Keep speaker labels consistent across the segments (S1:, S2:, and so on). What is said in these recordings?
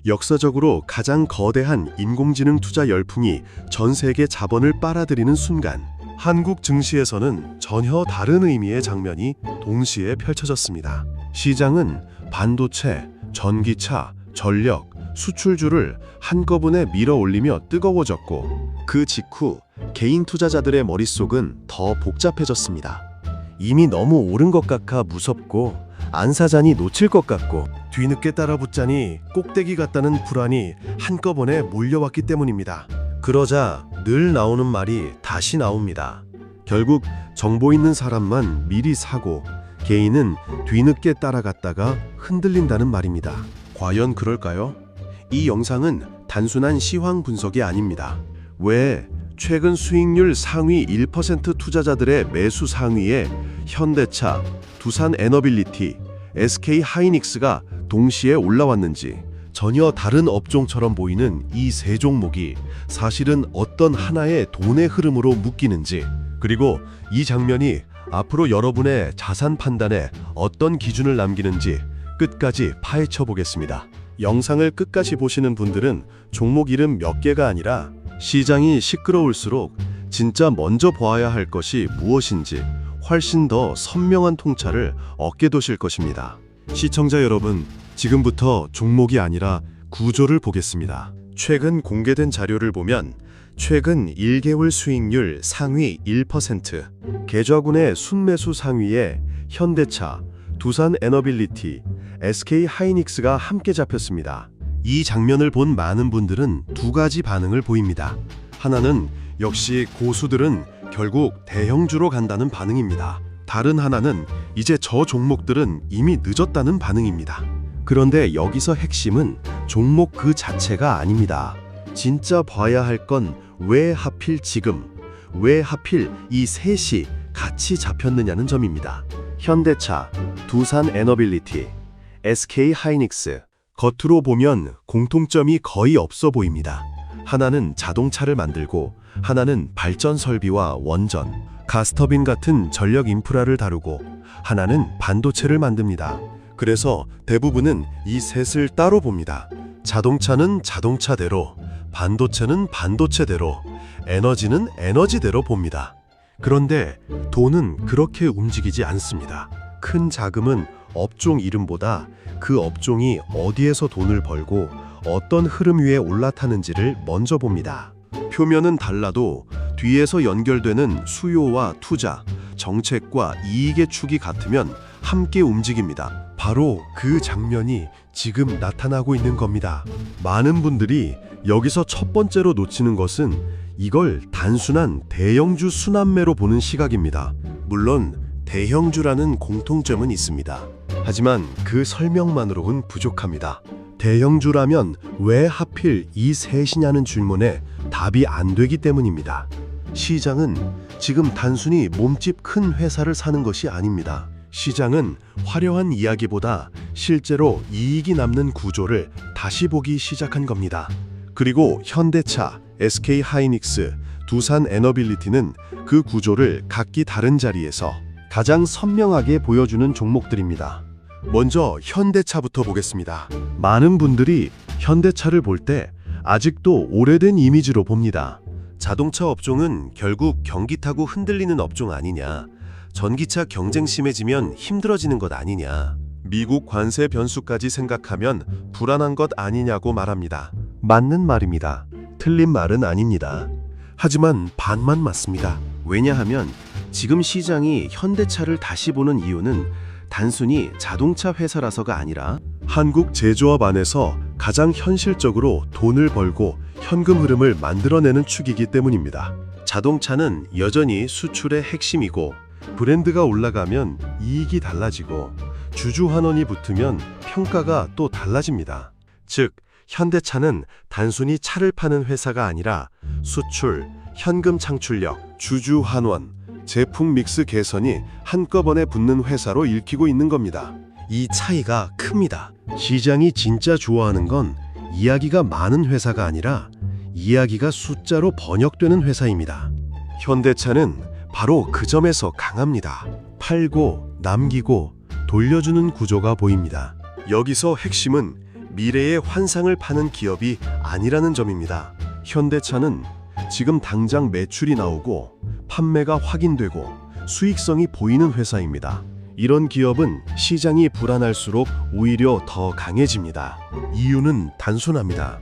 S1: 역사적으로 가장 거대한 인공지능 투자 열풍이 전 세계 자본을 빨아들이는 순간, 한국 증시에서는 전혀 다른 의미의 장면이 동시에 펼쳐졌습니다. 시장은 반도체, 전기차, 전력, 수출주를 한꺼번에 밀어올리며 뜨거워졌고, 그 직후 개인 투자자들의 머릿속은 더 복잡해졌습니다. 이미 너무 오른 것 같아 무섭고, 안 사자니 놓칠 것 같고, 뒤늦게 따라붙자니 꼭대기 같다는 불안이 한꺼번에 몰려왔기 때문입니다. 그러자 늘 나오는 말이 다시 나옵니다. 결국 정보 있는 사람만 미리 사고, 개인은 뒤늦게 따라갔다가 흔들린다는 말입니다. 과연 그럴까요? 이 영상은 단순한 시황 분석이 아닙니다. 왜 최근 수익률 상위 1% 투자자들의 매수 상위에 현대차, 두산 에너빌리티, SK 하이닉스가 동시에 올라왔는지, 전혀 다른 업종처럼 보이는 이 세 종목이 사실은 어떤 하나의 돈의 흐름으로 묶이는지, 그리고 이 장면이 앞으로 여러분의 자산 판단에 어떤 기준을 남기는지 끝까지 파헤쳐 보겠습니다. 영상을 끝까지 보시는 분들은 종목 이름 몇 개가 아니라 시장이 시끄러울수록 진짜 먼저 보아야 할 것이 무엇인지 훨씬 더 선명한 통찰을 얻게 되실 것입니다. 시청자 여러분, 지금부터 종목이 아니라 구조를 보겠습니다. 최근 공개된 자료를 보면 최근 1개월 수익률 상위 1%, 계좌군의 순매수 상위에 현대차, 두산 에너빌리티, SK 하이닉스가 함께 잡혔습니다. 이 장면을 본 많은 분들은 두 가지 반응을 보입니다. 하나는 역시 고수들은 결국 대형주로 간다는 반응입니다. 다른 하나는 이제 저 종목들은 이미 늦었다는 반응입니다. 그런데 여기서 핵심은 종목 그 자체가 아닙니다. 진짜 봐야 할 건 왜 하필 지금, 왜 하필 이 셋이 같이 잡혔느냐는 점입니다. 현대차, 두산 에너빌리티, SK 하이닉스, 겉으로 보면 공통점이 거의 없어 보입니다. 하나는 자동차를 만들고, 하나는 발전 설비와 원전, 가스터빈 같은 전력 인프라를 다루고, 하나는 반도체를 만듭니다. 그래서 대부분은 이 셋을 따로 봅니다. 자동차는 자동차대로, 반도체는 반도체대로, 에너지는 에너지대로 봅니다. 그런데 돈은 그렇게 움직이지 않습니다. 큰 자금은 업종 이름보다 그 업종이 어디에서 돈을 벌고 어떤 흐름 위에 올라타는지를 먼저 봅니다. 표면은 달라도 뒤에서 연결되는 수요와 투자, 정책과 이익의 축이 같으면 함께 움직입니다. 바로 그 장면이 지금 나타나고 있는 겁니다. 많은 분들이 여기서 첫 번째로 놓치는 것은 이걸 단순한 대형주 순환매로 보는 시각입니다. 물론 대형주라는 공통점은 있습니다. 하지만 그 설명만으로는 부족합니다. 대형주라면 왜 하필 이 셋이냐는 질문에 답이 안 되기 때문입니다. 시장은 지금 단순히 몸집 큰 회사를 사는 것이 아닙니다. 시장은 화려한 이야기보다 실제로 이익이 남는 구조를 다시 보기 시작한 겁니다. 그리고 현대차, SK 하이닉스, 두산 에너빌리티는 그 구조를 각기 다른 자리에서 가장 선명하게 보여주는 종목들입니다. 먼저 현대차부터 보겠습니다. 많은 분들이 현대차를 볼 때 아직도 오래된 이미지로 봅니다. 자동차 업종은 결국 경기 타고 흔들리는 업종 아니냐, 전기차 경쟁 심해지면 힘들어지는 것 아니냐, 미국 관세 변수까지 생각하면 불안한 것 아니냐고 말합니다. 맞는 말입니다. 틀린 말은 아닙니다. 하지만 반만 맞습니다. 왜냐하면 지금 시장이 현대차를 다시 보는 이유는 단순히 자동차 회사라서가 아니라 한국 제조업 안에서 가장 현실적으로 돈을 벌고 현금 흐름을 만들어내는 축이기 때문입니다. 자동차는 여전히 수출의 핵심이고, 브랜드가 올라가면 이익이 달라지고, 주주 환원이 붙으면 평가가 또 달라집니다. 즉, 현대차는 단순히 차를 파는 회사가 아니라 수출, 현금 창출력, 주주 환원, 제품 믹스 개선이 한꺼번에 붙는 회사로 읽히고 있는 겁니다. 이 차이가 큽니다. 시장이 진짜 좋아하는 건 이야기가 많은 회사가 아니라 이야기가 숫자로 번역되는 회사입니다. 현대차는 바로 그 점에서 강합니다. 팔고 남기고 돌려주는 구조가 보입니다. 여기서 핵심은 미래의 환상을 파는 기업이 아니라는 점입니다. 현대차는 지금 당장 매출이 나오고 판매가 확인되고 수익성이 보이는 회사입니다. 이런 기업은 시장이 불안할수록 오히려 더 강해집니다. 이유는 단순합니다.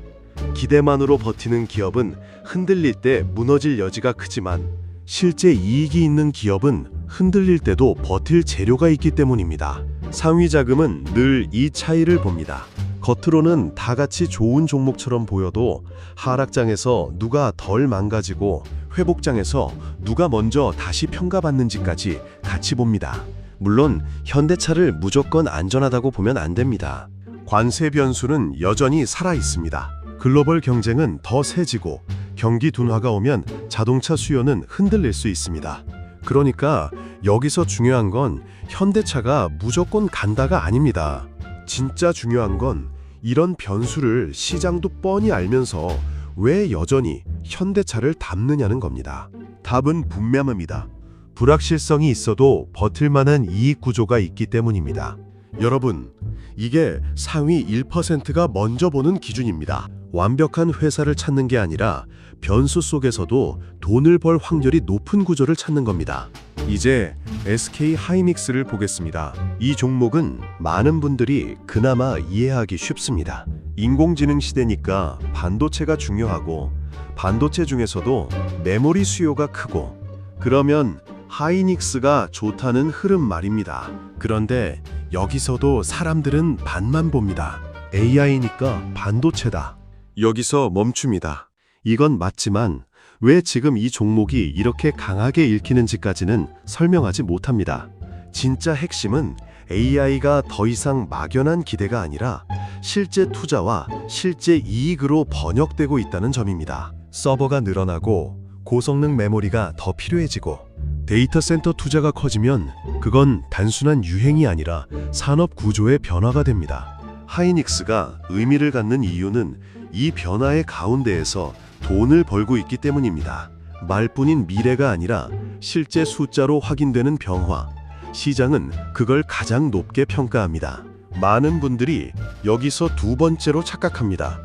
S1: 기대만으로 버티는 기업은 흔들릴 때 무너질 여지가 크지만 실제 이익이 있는 기업은 흔들릴 때도 버틸 재료가 있기 때문입니다. 상위 자금은 늘 이 차이를 봅니다. 겉으로는 다 같이 좋은 종목처럼 보여도 하락장에서 누가 덜 망가지고 회복장에서 누가 먼저 다시 평가받는지까지 같이 봅니다. 물론 현대차를 무조건 안전하다고 보면 안 됩니다. 관세 변수는 여전히 살아 있습니다. 글로벌 경쟁은 더 세지고 경기 둔화가 오면 자동차 수요는 흔들릴 수 있습니다. 그러니까 여기서 중요한 건 현대차가 무조건 간다가 아닙니다. 진짜 중요한 건 이런 변수를 시장도 뻔히 알면서 왜 여전히 현대차를 담느냐는 겁니다. 답은 분명합니다. 불확실성이 있어도 버틸 만한 이익 구조가 있기 때문입니다. 여러분, 이게 상위 1%가 먼저 보는 기준입니다. 완벽한 회사를 찾는 게 아니라 변수 속에서도 돈을 벌 확률이 높은 구조를 찾는 겁니다. 이제 SK 하이닉스를 보겠습니다. 이 종목은 많은 분들이 그나마 이해하기 쉽습니다. 인공지능 시대니까 반도체가 중요하고 반도체 중에서도 메모리 수요가 크고 그러면 하이닉스가 좋다는 흐름 말입니다. 그런데 여기서도 사람들은 반만 봅니다. AI니까 반도체다. 여기서 멈춥니다. 이건 맞지만 왜 지금 이 종목이 이렇게 강하게 읽히는지까지는 설명하지 못합니다. 진짜 핵심은 AI가 더 이상 막연한 기대가 아니라 실제 투자와 실제 이익으로 번역되고 있다는 점입니다. 서버가 늘어나고 고성능 메모리가 더 필요해지고 데이터 센터 투자가 커지면 그건 단순한 유행이 아니라 산업 구조의 변화가 됩니다. 하이닉스가 의미를 갖는 이유는 이 변화의 가운데에서 돈을 벌고 있기 때문입니다. 말뿐인 미래가 아니라 실제 숫자로 확인되는 변화. 시장은 그걸 가장 높게 평가합니다. 많은 분들이 여기서 두 번째로 착각합니다.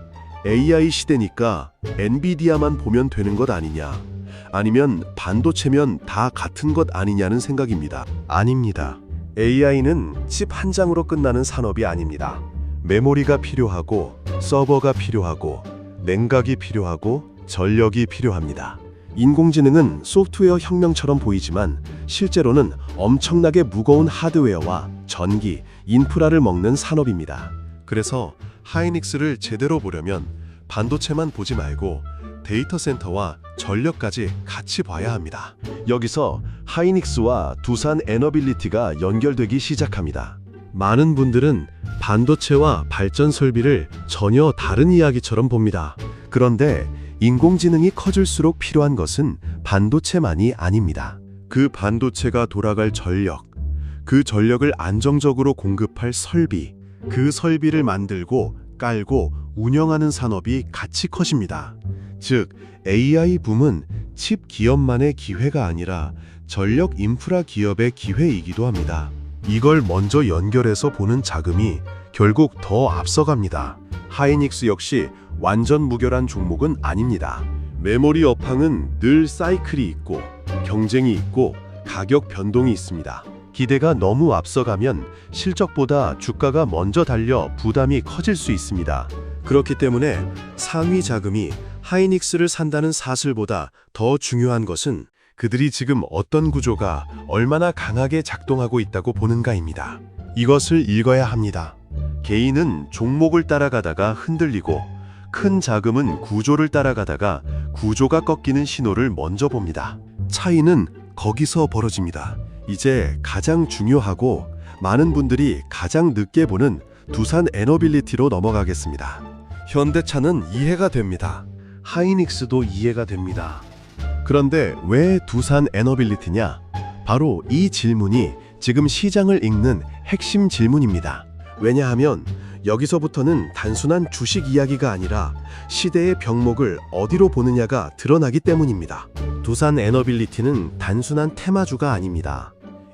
S1: AI 시대니까 엔비디아만 보면 되는 것 아니냐, 아니면 반도체면 다 같은 것 아니냐는 생각입니다. 아닙니다. AI는 칩 한 장으로 끝나는 산업이 아닙니다. 메모리가 필요하고 서버가 필요하고 냉각이 필요하고 전력이 필요합니다. 인공지능은 소프트웨어 혁명처럼 보이지만 실제로는 엄청나게 무거운 하드웨어와 전기, 인프라를 먹는 산업입니다. 그래서 하이닉스를 제대로 보려면 반도체만 보지 말고 데이터 센터와 전력까지 같이 봐야 합니다. 여기서 하이닉스와 두산 에너빌리티가 연결되기 시작합니다. 많은 분들은 반도체와 발전 설비를 전혀 다른 이야기처럼 봅니다. 그런데 인공지능이 커질수록 필요한 것은 반도체만이 아닙니다. 그 반도체가 돌아갈 전력, 그 전력을 안정적으로 공급할 설비, 그 설비를 만들고 깔고 운영하는 산업이 같이 커집니다. 즉, AI 붐은 칩 기업만의 기회가 아니라 전력 인프라 기업의 기회이기도 합니다. 이걸 먼저 연결해서 보는 자금이 결국 더 앞서갑니다. 하이닉스 역시 완전 무결한 종목은 아닙니다. 메모리 업황은 늘 사이클이 있고 경쟁이 있고 가격 변동이 있습니다. 기대가 너무 앞서가면 실적보다 주가가 먼저 달려 부담이 커질 수 있습니다. 그렇기 때문에 상위 자금이 하이닉스를 산다는 사실보다 더 중요한 것은 그들이 지금 어떤 구조가 얼마나 강하게 작동하고 있다고 보는가입니다. 이것을 읽어야 합니다. 개인은 종목을 따라가다가 흔들리고 큰 자금은 구조를 따라가다가 구조가 꺾이는 신호를 먼저 봅니다. 차이는 거기서 벌어집니다. 이제 가장 중요하고 많은 분들이 가장 늦게 보는 두산 에너빌리티로 넘어가겠습니다. 현대차는 이해가 됩니다. 하이닉스도 이해가 됩니다. 그런데 왜 두산 에너빌리티냐? 바로 이 질문이 지금 시장을 읽는 핵심 질문입니다. 왜냐하면 여기서부터는 단순한 주식 이야기가 아니라 시대의 병목을 어디로 보느냐가 드러나기 때문입니다. 두산 에너빌리티는 단순한 테마주가 아닙니다.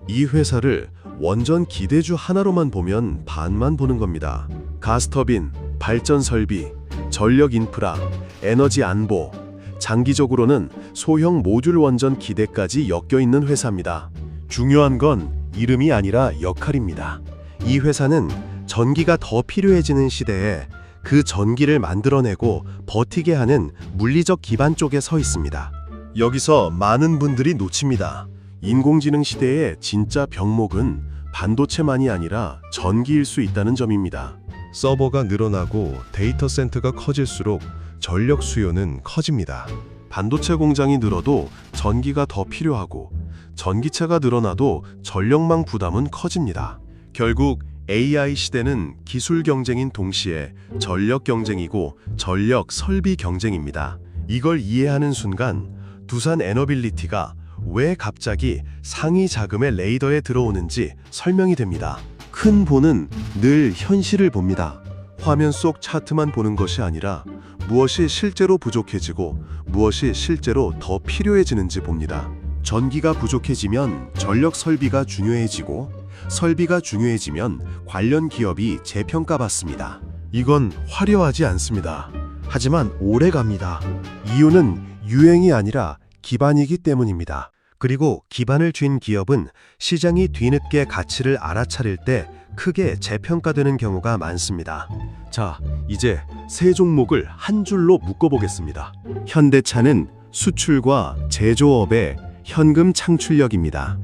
S1: 이 회사를 원전 기대주 하나로만 보면 반만 보는 겁니다. 가스터빈, 발전 설비, 전력 인프라, 에너지 안보, 장기적으로는 소형 모듈 원전 기대까지 엮여 있는 회사입니다. 중요한 건 이름이 아니라 역할입니다. 이 회사는 전기가 더 필요해지는 시대에 그 전기를 만들어내고 버티게 하는 물리적 기반 쪽에 서 있습니다. 여기서 많은 분들이 놓칩니다. 인공지능 시대의 진짜 병목은 반도체만이 아니라 전기일 수 있다는 점입니다. 서버가 늘어나고 데이터 센터가 커질수록 전력 수요는 커집니다. 반도체 공장이 늘어도 전기가 더 필요하고 전기차가 늘어나도 전력망 부담은 커집니다. 결국 AI 시대는 기술 경쟁인 동시에 전력 경쟁이고 전력 설비 경쟁입니다. 이걸 이해하는 순간 두산 에너빌리티가 왜 갑자기 상위 자금의 레이더에 들어오는지 설명이 됩니다. 큰 보는 늘 현실을 봅니다. 화면 속 차트만 보는 것이 아니라 무엇이 실제로 부족해지고 무엇이 실제로 더 필요해지는지 봅니다. 전기가 부족해지면 전력 설비가 중요해지고 설비가 중요해지면 관련 기업이 재평가받습니다. 이건 화려하지 않습니다. 하지만 오래 갑니다. 이유는 유행이 아니라 기반이기 때문입니다. 그리고 기반을 쥔 기업은 시장이 뒤늦게 가치를 알아차릴 때 크게 재평가되는 경우가 많습니다. 자, 이제 세 종목을 한 줄로 묶어보겠습니다. 현대차는 수출과 제조업의 현금 창출력입니다.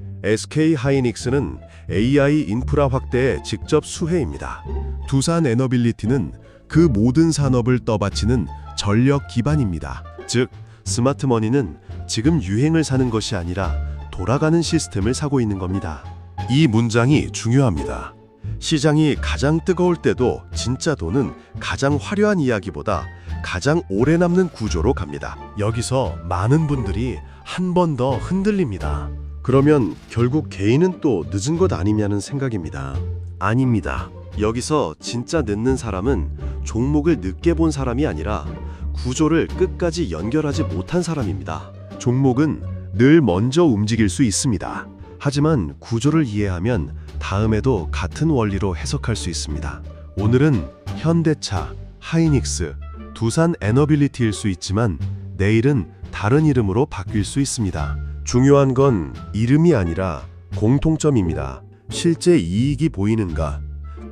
S1: SK하이닉스는 AI 인프라 확대에 직접 수혜입니다. 두산 에너빌리티는 그 모든 산업을 떠받치는 전력 기반입니다. 즉, 스마트머니는 지금 유행을 사는 것이 아니라 돌아가는 시스템을 사고 있는 겁니다. 이 문장이 중요합니다. 시장이 가장 뜨거울 때도 진짜 돈은 가장 화려한 이야기보다 가장 오래 남는 구조로 갑니다. 여기서 많은 분들이 한 번 더 흔들립니다. 그러면 결국 개인은 또 늦은 것 아니냐는 생각입니다. 아닙니다. 여기서 진짜 늦는 사람은 종목을 늦게 본 사람이 아니라 구조를 끝까지 연결하지 못한 사람입니다. 종목은 늘 먼저 움직일 수 있습니다. 하지만 구조를 이해하면 다음에도 같은 원리로 해석할 수 있습니다. 오늘은 현대차, 하이닉스, 두산 에너빌리티일 수 있지만 내일은 다른 이름으로 바뀔 수 있습니다. 중요한 건 이름이 아니라 공통점입니다. 실제 이익이 보이는가?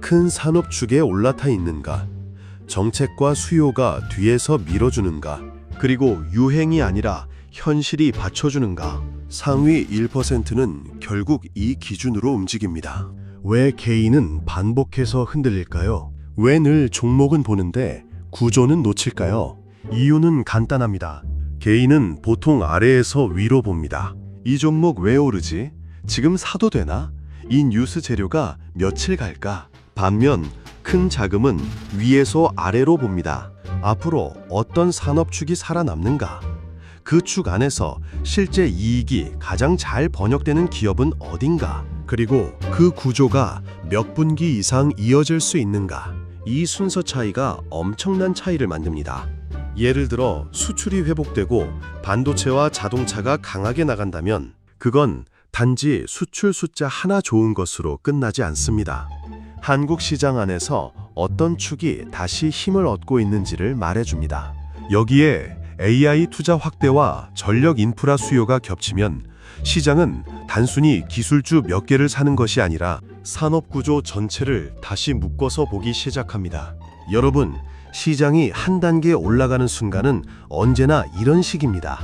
S1: 큰 산업축에 올라타 있는가? 정책과 수요가 뒤에서 밀어주는가? 그리고 유행이 아니라 현실이 받쳐주는가? 상위 1%는 결국 이 기준으로 움직입니다. 왜 개인은 반복해서 흔들릴까요? 왜 늘 종목은 보는데 구조는 놓칠까요? 이유는 간단합니다. 개인은 보통 아래에서 위로 봅니다. 이 종목 왜 오르지? 지금 사도 되나? 이 뉴스 재료가 며칠 갈까? 반면 큰 자금은 위에서 아래로 봅니다. 앞으로 어떤 산업축이 살아남는가? 그 축 안에서 실제 이익이 가장 잘 번역되는 기업은 어딘가? 그리고 그 구조가 몇 분기 이상 이어질 수 있는가? 이 순서 차이가 엄청난 차이를 만듭니다. 예를 들어 수출이 회복되고 반도체와 자동차가 강하게 나간다면 그건 단지 수출 숫자 하나 좋은 것으로 끝나지 않습니다. 한국 시장 안에서 어떤 축이 다시 힘을 얻고 있는지를 말해줍니다. 여기에 AI 투자 확대와 전력 인프라 수요가 겹치면 시장은 단순히 기술주 몇 개를 사는 것이 아니라 산업구조 전체를 다시 묶어서 보기 시작합니다. 여러분, 시장이 한 단계 올라가는 순간은 언제나 이런 식입니다.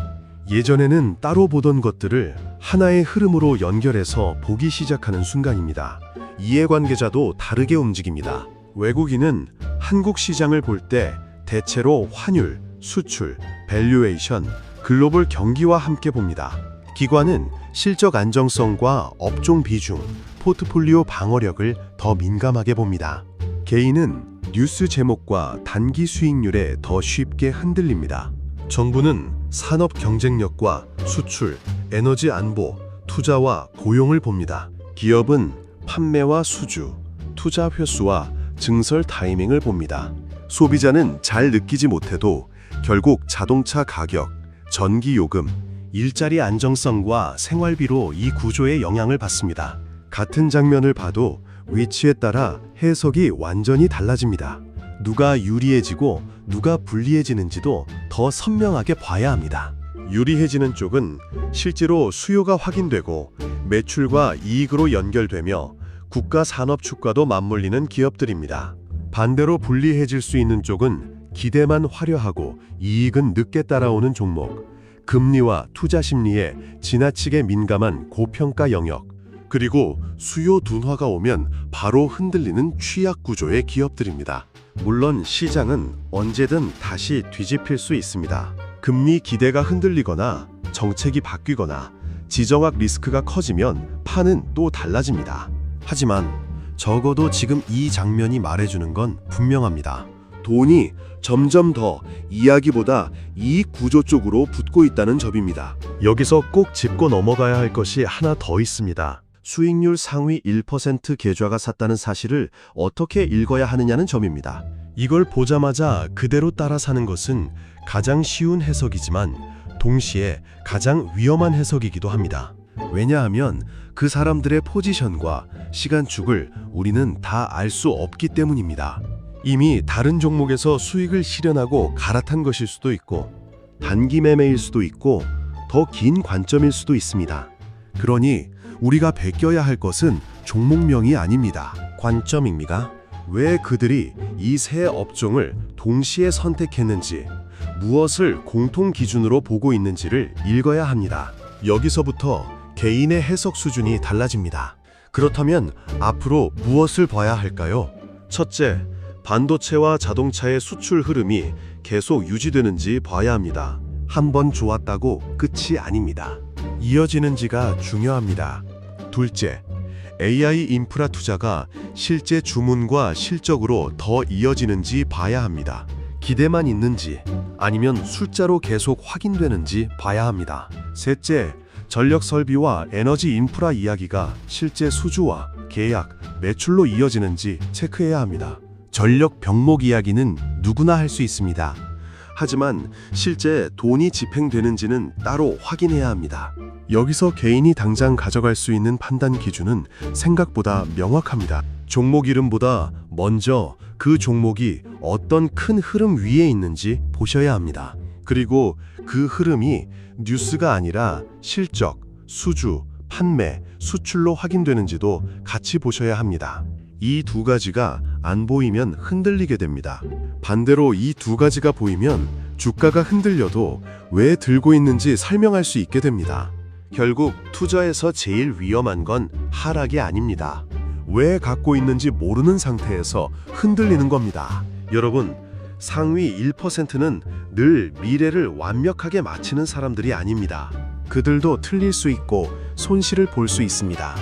S1: 예전에는 따로 보던 것들을 하나의 흐름으로 연결해서 보기 시작하는 순간입니다. 이해관계자도 다르게 움직입니다. 외국인은 한국 시장을 볼 때 대체로 환율, 수출, 밸류에이션, 글로벌 경기와 함께 봅니다. 기관은 실적 안정성과 업종 비중, 포트폴리오 방어력을 더 민감하게 봅니다. 개인은 뉴스 제목과 단기 수익률에 더 쉽게 흔들립니다. 정부는 산업 경쟁력과 수출, 에너지 안보, 투자와 고용을 봅니다. 기업은 판매와 수주, 투자 횟수와 증설 타이밍을 봅니다. 소비자는 잘 느끼지 못해도 결국 자동차 가격, 전기 요금, 일자리 안정성과 생활비로 이 구조에 영향을 받습니다. 같은 장면을 봐도 위치에 따라 해석이 완전히 달라집니다. 누가 유리해지고 누가 불리해지는지도 더 선명하게 봐야 합니다. 유리해지는 쪽은 실제로 수요가 확인되고 매출과 이익으로 연결되며 국가 산업 축과도 맞물리는 기업들입니다. 반대로 불리해질 수 있는 쪽은 기대만 화려하고 이익은 늦게 따라오는 종목, 금리와 투자 심리에 지나치게 민감한 고평가 영역, 그리고 수요 둔화가 오면 바로 흔들리는 취약 구조의 기업들입니다. 물론 시장은 언제든 다시 뒤집힐 수 있습니다. 금리 기대가 흔들리거나 정책이 바뀌거나 지정학 리스크가 커지면 판은 또 달라집니다. 하지만 적어도 지금 이 장면이 말해주는 건 분명합니다. 돈이 점점 더 이야기보다 이익 구조 쪽으로 붙고 있다는 점입니다. 여기서 꼭 짚고 넘어가야 할 것이 하나 더 있습니다. 수익률 상위 1% 계좌가 샀다는 사실을 어떻게 읽어야 하느냐는 점입니다. 이걸 보자마자 그대로 따라 사는 것은 가장 쉬운 해석이지만 동시에 가장 위험한 해석이기도 합니다. 왜냐하면 그 사람들의 포지션과 시간축을 우리는 다 알 수 없기 때문입니다. 이미 다른 종목에서 수익을 실현하고 갈아탄 것일 수도 있고 단기 매매일 수도 있고 더 긴 관점일 수도 있습니다. 그러니 우리가 베껴야 할 것은 종목명이 아닙니다. 관점입니다. 왜 그들이 이 세 업종을 동시에 선택했는지, 무엇을 공통 기준으로 보고 있는지를 읽어야 합니다. 여기서부터 개인의 해석 수준이 달라집니다. 그렇다면 앞으로 무엇을 봐야 할까요? 첫째, 반도체와 자동차의 수출 흐름이 계속 유지되는지 봐야 합니다. 한번 좋았다고 끝이 아닙니다. 이어지는지가 중요합니다. 둘째, AI 인프라 투자가 실제 주문과 실적으로 더 이어지는지 봐야 합니다. 기대만 있는지 아니면 숫자로 계속 확인되는지 봐야 합니다. 셋째, 전력 설비와 에너지 인프라 이야기가 실제 수주와 계약, 매출로 이어지는지 체크해야 합니다. 전력 병목 이야기는 누구나 할 수 있습니다. 하지만 실제 돈이 집행되는지는 따로 확인해야 합니다. 여기서 개인이 당장 가져갈 수 있는 판단 기준은 생각보다 명확합니다. 종목 이름보다 먼저 그 종목이 어떤 큰 흐름 위에 있는지 보셔야 합니다. 그리고 그 흐름이 뉴스가 아니라 실적, 수주, 판매, 수출로 확인되는지도 같이 보셔야 합니다. 이 두 가지가 안 보이면 흔들리게 됩니다. 반대로 이 두 가지가 보이면 주가가 흔들려도 왜 들고 있는지 설명할 수 있게 됩니다. 결국 투자에서 제일 위험한 건 하락이 아닙니다. 왜 갖고 있는지 모르는 상태에서 흔들리는 겁니다. 여러분, 상위 1%는 늘 미래를 완벽하게 맞히는 사람들이 아닙니다. 그들도 틀릴 수 있고 손실을 볼 수 있습니다.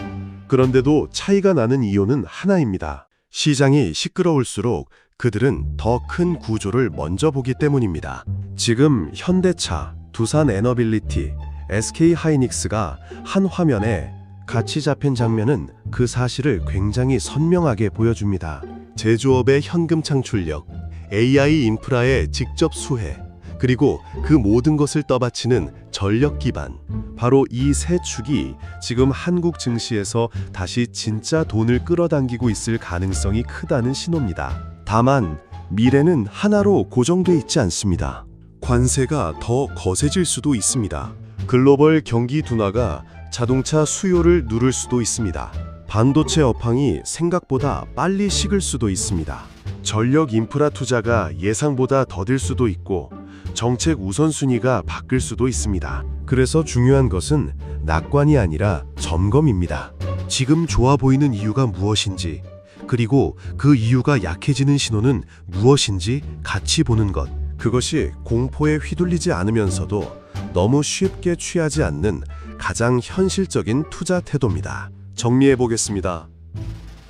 S1: 그런데도 차이가 나는 이유는 하나입니다. 시장이 시끄러울수록 그들은 더 큰 구조를 먼저 보기 때문입니다. 지금 현대차, 두산 에너빌리티, SK하이닉스가 한 화면에 같이 잡힌 장면은 그 사실을 굉장히 선명하게 보여줍니다. 제조업의 현금 창출력, AI 인프라의 직접 수혜, 그리고 그 모든 것을 떠받치는 전력 기반, 바로 이 세 축이 지금 한국 증시에서 다시 진짜 돈을 끌어당기고 있을 가능성이 크다는 신호입니다. 다만 미래는 하나로 고정돼 있지 않습니다. 관세가 더 거세질 수도 있습니다. 글로벌 경기 둔화가 자동차 수요를 누를 수도 있습니다. 반도체 업황이 생각보다 빨리 식을 수도 있습니다. 전력 인프라 투자가 예상보다 더딜 수도 있고 정책 우선순위가 바뀔 수도 있습니다. 그래서 중요한 것은 낙관이 아니라 점검입니다. 지금 좋아 보이는 이유가 무엇인지, 그리고 그 이유가 약해지는 신호는 무엇인지 같이 보는 것. 그것이 공포에 휘둘리지 않으면서도 너무 쉽게 취하지 않는 가장 현실적인 투자 태도입니다. 정리해 보겠습니다.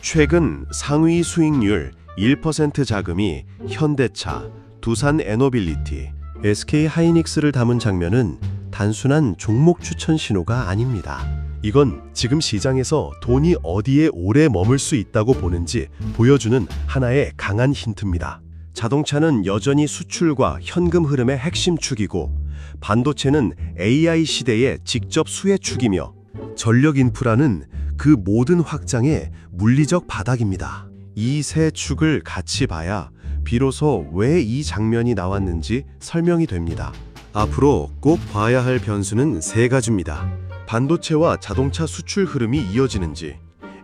S1: 최근 상위 수익률 1% 자금이 현대차, 두산 에너빌리티, SK하이닉스를 담은 장면은 단순한 종목 추천 신호가 아닙니다. 이건 지금 시장에서 돈이 어디에 오래 머물 수 있다고 보는지 보여주는 하나의 강한 힌트입니다. 자동차는 여전히 수출과 현금 흐름의 핵심 축이고, 반도체는 AI 시대의 직접 수혜 축이며, 전력 인프라는 그 모든 확장의 물리적 바닥입니다. 이 세 축을 같이 봐야 비로소 왜 이 장면이 나왔는지 설명이 됩니다. 앞으로 꼭 봐야 할 변수는 세 가지입니다. 반도체와 자동차 수출 흐름이 이어지는지,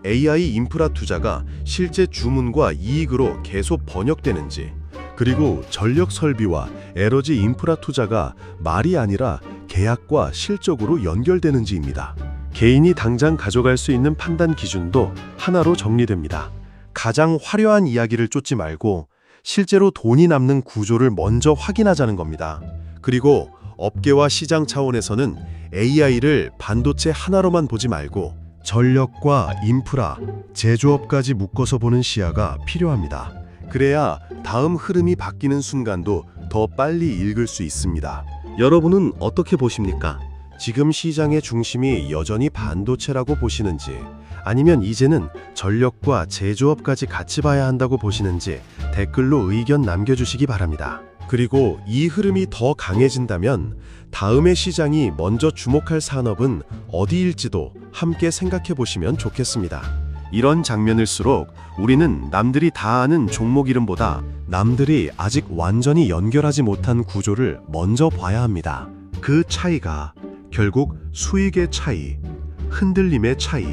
S1: AI 인프라 투자가 실제 주문과 이익으로 계속 번역되는지, 그리고 전력 설비와 에너지 인프라 투자가 말이 아니라 계약과 실적으로 연결되는지입니다. 개인이 당장 가져갈 수 있는 판단 기준도 하나로 정리됩니다. 가장 화려한 이야기를 쫓지 말고 실제로 돈이 남는 구조를 먼저 확인하자는 겁니다. 그리고 업계와 시장 차원에서는 AI를 반도체 하나로만 보지 말고 전력과 인프라, 제조업까지 묶어서 보는 시야가 필요합니다. 그래야 다음 흐름이 바뀌는 순간도 더 빨리 읽을 수 있습니다. 여러분은 어떻게 보십니까? 지금 시장의 중심이 여전히 반도체라고 보시는지, 아니면 이제는 전력과 제조업까지 같이 봐야 한다고 보시는지 댓글로 의견 남겨주시기 바랍니다. 그리고 이 흐름이 더 강해진다면 다음의 시장이 먼저 주목할 산업은 어디일지도 함께 생각해 보시면 좋겠습니다. 이런 장면일수록 우리는 남들이 다 아는 종목 이름보다 남들이 아직 완전히 연결하지 못한 구조를 먼저 봐야 합니다. 그 차이가 결국 수익의 차이, 흔들림의 차이,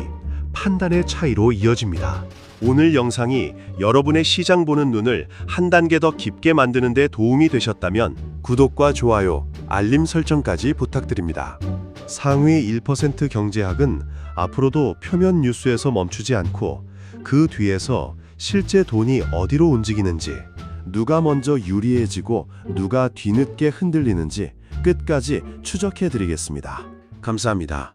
S1: 판단의 차이로 이어집니다. 오늘 영상이 여러분의 시장 보는 눈을 한 단계 더 깊게 만드는 데 도움이 되셨다면 구독과 좋아요, 알림 설정까지 부탁드립니다. 상위 1% 경제학은 앞으로도 표면 뉴스에서 멈추지 않고 그 뒤에서 실제 돈이 어디로 움직이는지, 누가 먼저 유리해지고 누가 뒤늦게 흔들리는지 끝까지 추적해 드리겠습니다. 감사합니다.